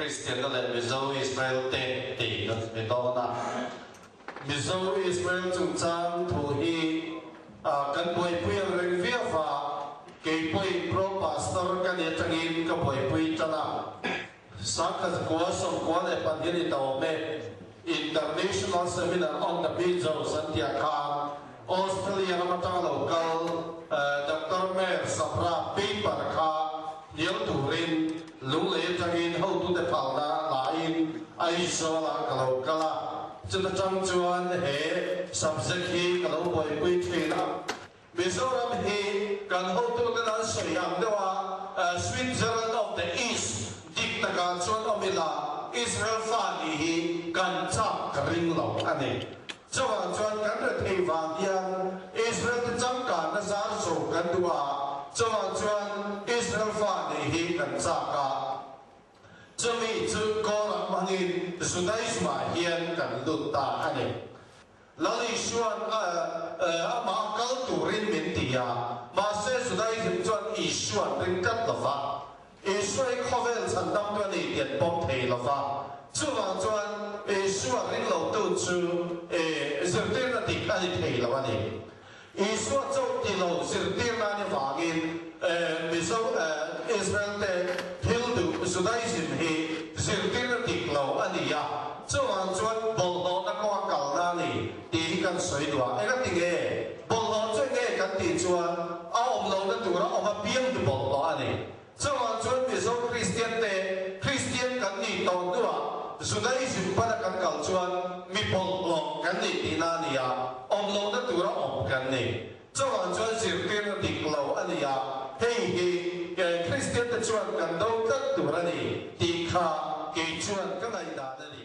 Christian đó là Mizo Israel tên tỷ đó về đó na Mizo Israel chúng trang thủ hi kan boy pui reng vía và cái boy pro pastor kan ye changin ka boy pui chana sakha kwa som kwa le pandini tao me international seminar on the Mizo Santiago Australia namatang local Dr. Mer Sapra paper ka nhiều turin lung lệ changin hậu tu de palna lain ai so la kalau kala chúng ta trong chuan he subject hi kalau boy pui thina Mizoram hi kan hậu tu na soyam dewa Switzerland of the East dik ta ka chuan omila Israel fani hi kan chak ring lo ani chuan kan de thei wang hian Israel te cham kan na zar so kan duwa chuan Israel fani hi kan chaka chumi chu ko ram mangin sudai sma hian kan lut ta ani lali chuan ama kal turin min tia ma se sudai hin chuan I chuan ring kat lawa Israel khovel chandam tu ni tian pom thei lawa chuan Israel ring lo tu chu zirtir na dik ani thei lawa ni Israel châu ti lo zirtir na ni wangin Mizo Israel te hildu sudai sim hi zirtir na dik lo ani ya chuan bol lo na ko kal na ni ti kan soi dua e ka ti ge bol lo chu ge kan ti chuan a om lo na tu ra om a piang tu bol lo ani chuan Mizo Christian kan ni ton dua sudai sim pa kan kal chuan mi bol lo kan ni ti na ni ya om lo na tu ra om kan ni chuan zirtir na dik lo ani ya hei Christian te chuan kan do kat tu ra ni ti kha ke chuan kan ai da ni